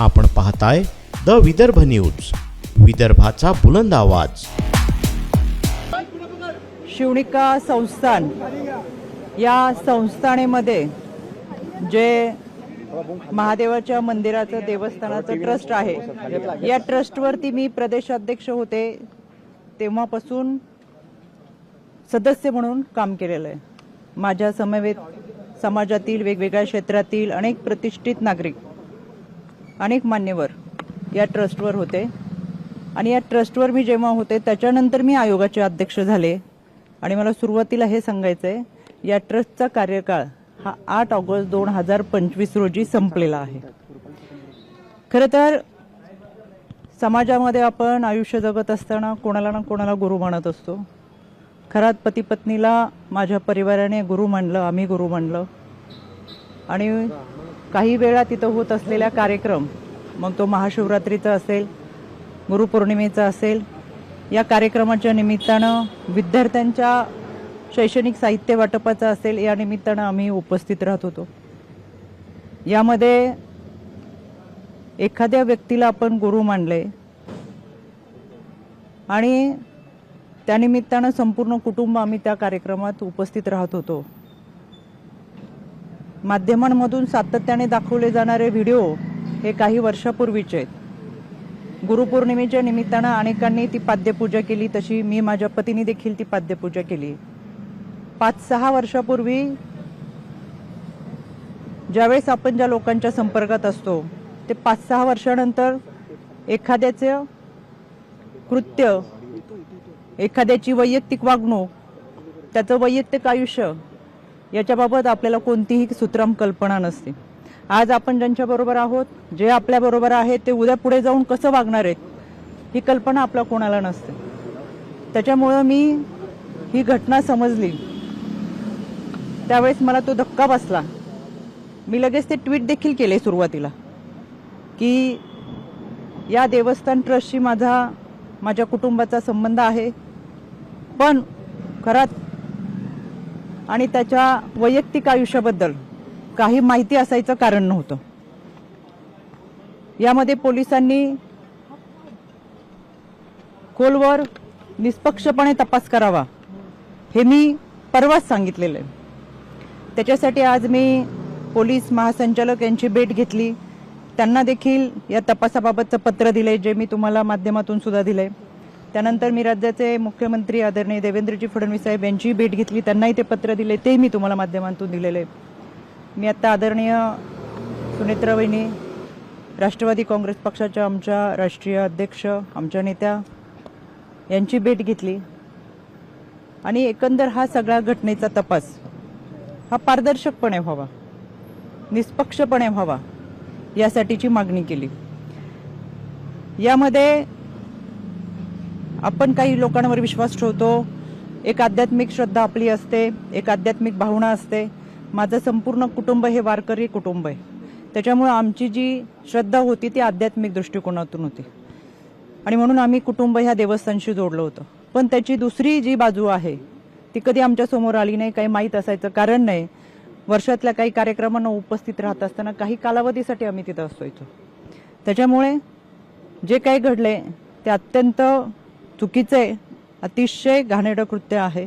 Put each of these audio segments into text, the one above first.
आपण पाहताय the Vidarbha news, विदर्भाचा बुलंद आवाज। शिवणिका संस्थान या संस्थानेमध्ये जे महादेवाच्या मंदिराचं देवस्थानाचं ट्रस्ट आहे, या ट्रस्टवरती मी प्रदेशाध्यक्ष होते तेव्हापासून सदस्य म्हणून काम केलेलं आहे। माझ्या समवेत समाजातील वेगवेगळ्या क्षेत्रातील अनेक प्रतिष्ठित नागरिक, अनेक मान्यवर या ट्रस्टवर होते आणि या ट्रस्टवर मी जेव्हा होते त्याच्यानंतर मी आयोगाचे अध्यक्ष झाले। आणि मला सुरुवातीला हे सांगायचं आहे, या ट्रस्टचा कार्यकाळ हा 8 ऑगस्ट 2025 रोजी संपलेला आहे। खरं तर समाजामध्ये आपण आयुष्य जगत असताना कोणाला ना कोणाला गुरु मानत असतो। खरात पती पत्नीला माझ्या परिवाराने गुरु मानलं, आम्ही गुरु मानलं। आणि काही वेळा तिथं होत असलेल्या कार्यक्रम, मग तो महाशिवरात्रीचा असेल, गुरुपौर्णिमेचा असेल, या कार्यक्रमाच्या निमित्तानं विद्यार्थ्यांच्या शैक्षणिक साहित्य वाटपाचा असेल, या निमित्तानं आम्ही उपस्थित राहत होतो। यामध्ये एखाद्या व्यक्तीला आपण गुरु मानले आणि त्यानिमित्तानं संपूर्ण कुटुंब आम्ही त्या कार्यक्रमात उपस्थित राहत होतो। माध्यमांमधून सातत्याने दाखवले जाणारे व्हिडिओ हे काही वर्षापूर्वीचे आहेत। गुरुपौर्णिमेच्या निमित्तानं अनेकांनी ती पाद्यपूजा केली, तशी मी माझ्या पतीने देखील ती पाद्यपूजा केली। 5-6 वर्षापूर्वी ज्यावेळेस आपण ज्या लोकांच्या संपर्कात असतो, ते 5-6 वर्षानंतर एखाद्याचे कृत्य, एखाद्याची वैयक्तिक वागणूक, त्याचं वैयक्तिक आयुष्य याच्याबाबत आपल्याला कोणतीही सुत्रम कल्पना नसते। आज आपण ज्यांच्याबरोबर आहोत, जे आपल्याबरोबर आहेत, ते उद्या पुढे जाऊन कसं वागणार आहेत ही कल्पना आपल्या कोणाला नसते। त्याच्यामुळं मी ही घटना समजली त्यावेळेस मला तो धक्का बसला। मी लगेच ते ट्विट देखील केले सुरुवातीला की या देवस्थान ट्रस्टशी माझ्या कुटुंबाचा संबंध आहे, पण खरात आणि त्याच्या वैयक्तिक आयुष्याबद्दल काही माहिती असायचं कारण नव्हतं। यामध्ये पोलिसांनी खोलवर निष्पक्षपणे तपास करावा हे मी परवाच सांगितलेलं आहे। त्याच्यासाठी आज मी पोलीस महासंचालक यांची भेट घेतली, त्यांना देखील या तपासाबाबतचं पत्र दिले, जे मी तुम्हाला माध्यमातून सुद्धा दिले। त्यानंतर मी राज्याचे मुख्यमंत्री आदरणीय देवेंद्रजी फडणवीस साहेब यांची भेट घेतली, त्यांनाही ते पत्र दिले, ते मी तुम्हाला माध्यमातून दिलेले। मी आता आदरणीय सुनेत्रा वहिनी, राष्ट्रवादी काँग्रेस पक्षाच्या आमच्या राष्ट्रीय अध्यक्ष, आमच्या नेत्या यांची भेट घेतली आणि एकंदर हा सगळा घटनेचा तपास हा पारदर्शकपणे व्हावा, निष्पक्षपणे व्हावा यासाठीची मागणी केली। यामध्ये आपण काही लोकांवर विश्वास ठेवतो, एक आध्यात्मिक श्रद्धा आपली असते, एक आध्यात्मिक भावना असते। माझं संपूर्ण कुटुंब हे वारकरी कुटुंब आहे, त्याच्यामुळे आमची जी श्रद्धा होती ती आध्यात्मिक दृष्टिकोनातून होती आणि म्हणून आम्ही कुटुंब ह्या देवस्थानशी जोडलं होतं। पण त्याची दुसरी जी बाजू आहे ती कधी आमच्या समोर आली नाही, काही माहीत असायचं कारण नाही। वर्षातल्या काही कार्यक्रमांना उपस्थित राहत असताना काही कालावधीसाठी आम्ही तिथं असायचो। त्याच्यामुळे जे काही घडले ते अत्यंत चुकीचे, अतिशय घाणेरडं कृत्य आहे।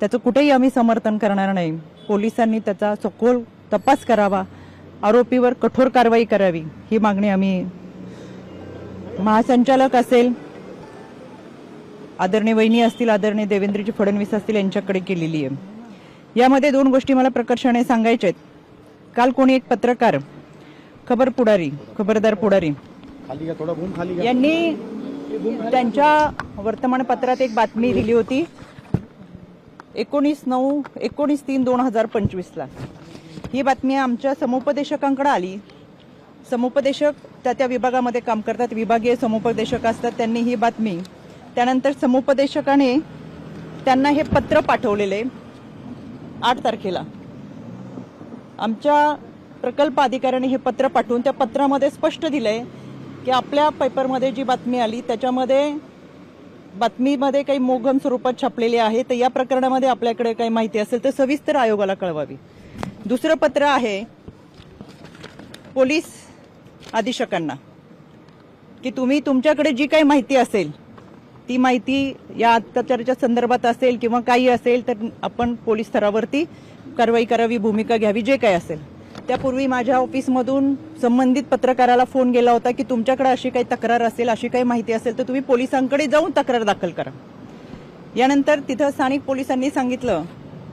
त्याचं कुठेही आम्ही समर्थन करणार नाही। पोलिसांनी त्याचा सखोल तपास करावा, आरोपीवर कठोर कारवाई करावी ही मागणी आम्ही महासंचालक असेल, आदरणीय वहिनी असतील, आदरणीय देवेंद्रजी फडणवीस असतील यांच्याकडे केलेली आहे। यामध्ये 2 गोष्टी मला प्रकर्षाने सांगायच्या आहेत। काल कोणी एक पत्रकार, खबरदार पुढारी यांनी त्यांच्या वर्तमानपत्रात एक बातमी दिली होती 19/3/2025 ला। ही बातमी आमच्या समुपदेशकांकडे आली। समुपदेशक त्या विभागामध्ये काम करतात, विभागीय समुपदेशक असतात, त्यांनी ही बातमी, त्यानंतर समुपदेशकाने त्यांना हे पत्र पाठवलेले 8 तारखेला। आमच्या प्रकल्प अधिकाऱ्याने हे पत्र पाठवून त्या पत्रामध्ये स्पष्ट दिलंय की आपल्या पेपरमध्ये जी बातमी आली त्याच्यामध्ये बातमीमध्ये काही मोघम स्वरूपात छापलेली आहे, तर या प्रकरणामध्ये आपल्याकडे काही माहिती असेल तर सविस्तर आयोगाला कळवावी। दुसरं पत्र आहे पोलीस अधीक्षकांना की तुम्ही तुमच्याकडे जी काही माहिती असेल ती माहिती या अत्याचाराच्या संदर्भात असेल किंवा काही असेल तर आपण पोलीस स्तरावरती कारवाई करावी, भूमिका घ्यावी, जे काही असेल. त्यापूर्वी माझ्या ऑफिसमधून संबंधित पत्रकाराला फोन गेला होता की तुमच्याकडे अशी काही तक्रार असेल, अशी काही माहिती असेल तर तुम्ही पोलिसांकडे जाऊन तक्रार दाखल करा. यानंतर तिथं स्थानिक पोलिसांनी सांगितलं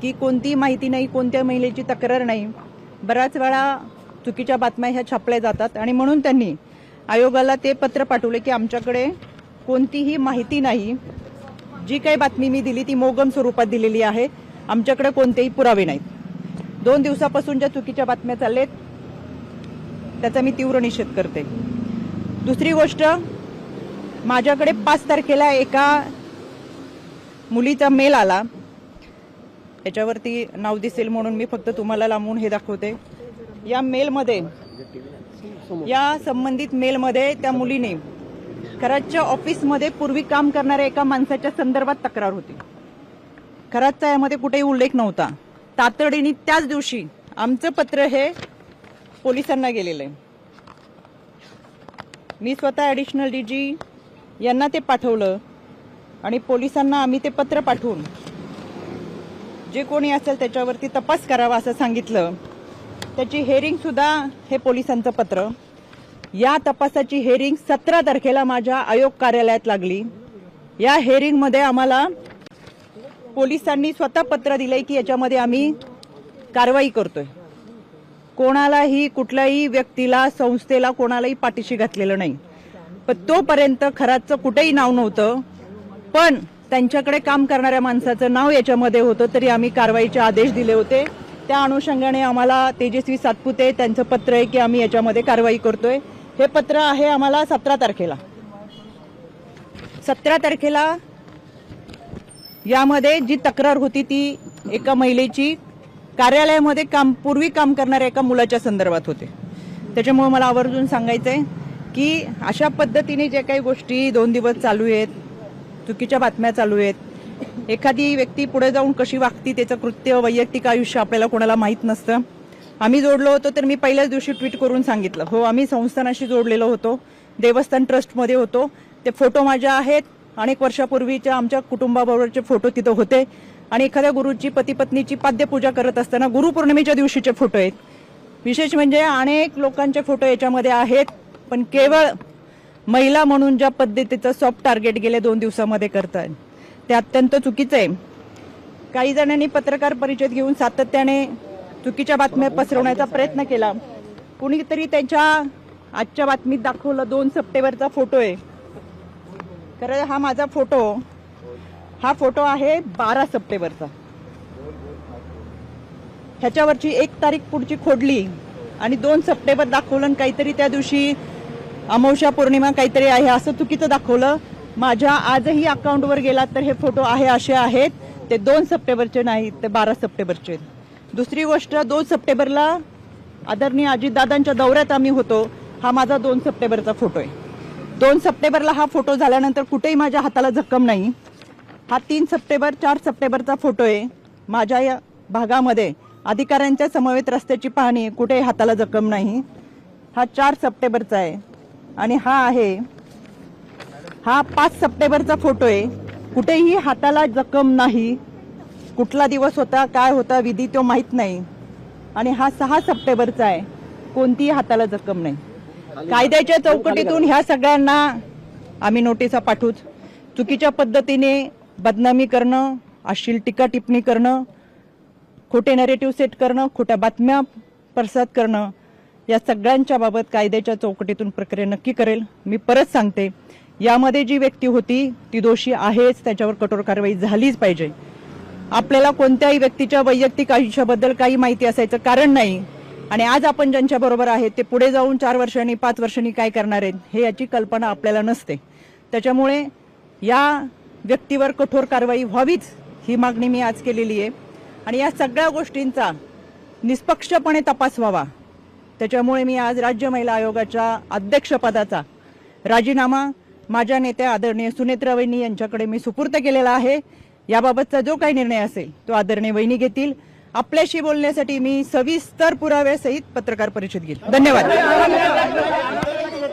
की कोणतीही माहिती नाही, कोणत्या महिलेची तक्रार नाही. बऱ्याच वेळा चुकीच्या बातम्या ह्या छापल्या जातात आणि म्हणून त्यांनी आयोगाला ते पत्र पाठवले की आमच्याकडे कोणतीही माहिती नाही, जी काही बातमी मी दिली ती मोगम स्वरूपात दिलेली आहे, आमच्याकडे कोणतेही पुरावे नाहीत. 2 दिवसापासून ज्या चुकीच्या बातम्या चाललेत त्याचा मी तीव्र निषेध करते. दुसरी गोष्ट, माझ्याकडे 5 तारखेला एका मुलीचा मेल आला, याच्यावरती नाव दिसेल म्हणून मी फक्त तुम्हाला लांबून हे दाखवते. या मेलमध्ये, या संबंधित मेलमध्ये त्या मुलीने खरातच्या ऑफिसमध्ये पूर्वी काम करणाऱ्या एका माणसाच्या संदर्भात तक्रार होती. खरातचा यामध्ये कुठेही उल्लेख नव्हता. तातडीने त्याच दिवशी आमचं पत्र हे पोलिसांना गेलेलं आहे. मी स्वतः ॲडिशनल डीजी यांना ते पाठवलं आणि पोलिसांना आम्ही ते पत्र पाठवून जे कोणी असेल त्याच्यावरती तपास करावा असं सांगितलं. त्याची हेअरिंग सुद्धा हे पोलिसांचं पत्र. या तपासाची हेअरिंग 17 तारखेला माझ्या आयोग कार्यालयात लागली. या हेअरिंगमध्ये आम्हाला पोलिसांनी स्वतः पत्र दिलंय की याच्यामध्ये आम्ही कारवाई करतोय. कोणालाही, कुठल्याही व्यक्तीला, संस्थेला, कोणालाही पाठीशी घातलेलं नाही. पण तोपर्यंत खरातचं कुठेही नाव नव्हतं, पण त्यांच्याकडे काम करणाऱ्या माणसाचं नाव याच्यामध्ये होतं, तरी आम्ही कारवाईचे आदेश दिले होते. त्या अनुषंगाने आम्हाला तेजस्वी सातपुते त्यांचं पत्र आहे की आम्ही याच्यामध्ये कारवाई करतोय. हे पत्र आहे आम्हाला 17 तारखेला. 17 तारखेला यामध्ये जी तक्रार होती ती एका महिलेची कार्यालयामध्ये पूर्वी काम करणाऱ्या एका मुलाच्या संदर्भात होते. त्याच्यामुळे मला आवर्जून सांगायचंय की अशा पद्धतीने जे काही गोष्टी 2 दिवस चालू आहेत, चुकीच्या बातम्या चालू आहेत, एखादी व्यक्ती पुढे जाऊन कशी वागती, त्याचं कृत्य, वैयक्तिक आयुष्य आपल्याला कोणाला माहीत नसतं. आम्ही जोडलो होतो तर मी पहिल्याच दिवशी ट्विट करून सांगितलं, हो आम्ही संस्थानाशी जोडलेलो होतो, देवस्थान ट्रस्टमध्ये होतो. ते फोटो माझ्या आहेत. अनेक वर्षापूर्वीच्या आमच्या कुटुंबाबरोबरचे फोटो तिथं होते आणि एखाद्या गुरुची, पती पत्नीची पाद्यपूजा करत असताना गुरुपौर्णिमेच्या दिवशीचे फोटो आहेत. विशेष म्हणजे अनेक लोकांचे फोटो याच्यामध्ये आहेत, पण केवळ महिला म्हणून ज्या पद्धतीचं सॉफ्ट टार्गेट गेले 2 दिवसामध्ये करतात ते अत्यंत चुकीचं आहे. काही जणांनी पत्रकार परिषद घेऊन सातत्याने चुकीच्या बातम्या पसरवण्याचा प्रयत्न केला. कुणीतरी त्यांच्या आजच्या बातमीत दाखवलं 2 सप्टेंबरचा फोटो आहे. खरं हा माझा फोटो, हा फोटो आहे 12 सप्टेंबरचा. ह्याच्यावरची 1 तारीख पुढची खोडली आणि 2 सप्टेंबर दाखवलं, काहीतरी त्या दिवशी अमावस्या पौर्णिमा काहीतरी आहे असं चुकीचं दाखवलं. माझ्या आजही अकाउंटवर गेला तर हे फोटो आहे असे आहेत, ते 2 सप्टेंबरचे नाहीत, ते 12 सप्टेंबरचे. दुसरी गोष्ट, 2 सप्टेंबरला आदरणीय अजितदादांच्या दौऱ्यात आम्ही होतो. हा माझा 2 सप्टेंबरचा फोटो आहे. 2 सप्टेंबरला हा फोटो झाल्यानंतर कुठेही माझ्या हाताला जखम नाही. हा 3 सप्टेंबर, 4 सप्टेंबरचा फोटो आहे. माझ्या या भागामध्ये अधिकाऱ्यांच्या समवेत रस्त्याची पाहणी, कुठेही हाताला जखम नाही. हा 4 सप्टेंबरचा आहे आणि हा 5 सप्टेंबरचा फोटो आहे. कुठेही हाताला जखम नाही. कुठला दिवस होता, काय होता विधी तो माहीत नाही. आणि हा 6 सप्टेंबरचा आहे. कोणतीही हाताला जखम नाही. कायद्याच्या चौकटीतून ह्या सगळ्यांना आम्ही नोटिसा पाठवूच. चुकीच्या पद्धतीने बदनामी करणं, अश्लील टीका टिप्पणी करणं, खोटे नरेटिव्ह सेट करणं, खोट्या बातम्या प्रसारित करणं, या सगळ्यांच्या बाबत कायद्याच्या चौकटीतून प्रक्रिया नक्की करेल. मी परत सांगते, यामध्ये जी व्यक्ती होती ती दोषी आहेच, त्याच्यावर कठोर कारवाई झालीच पाहिजे. आपल्याला कोणत्याही व्यक्तीच्या वैयक्तिक आयुष्याबद्दल काही माहिती असायचं कारण नाही आणि आज आपण ज्यांच्या बरोबर आहेत ते पुढे जाऊन 4 वर्षांनी, 5 वर्षांनी काय करणार आहेत हे याची कल्पना आपल्याला नसते. त्याच्यामुळे या व्यक्तीवर कठोर कारवाई व्हावीच ही मागणी मी आज केलेली आहे आणि या सगळ्या गोष्टींचा निष्पक्षपणे तपास व्हावा. त्याच्यामुळे मी आज राज्य महिला आयोगाच्या अध्यक्षपदाचा राजीनामा माझ्या नेत्या आदरणीय सुनेत्रा वहिनी यांच्याकडे मी सुपूर्द केलेला आहे. याबाबतचा जो काही निर्णय असेल तो आदरणीय वहिनी घेतील. आपल्याशी बोलण्यासाठी मी सविस्तर पुराव्यासहित पत्रकार परिषद घेईल. धन्यवाद.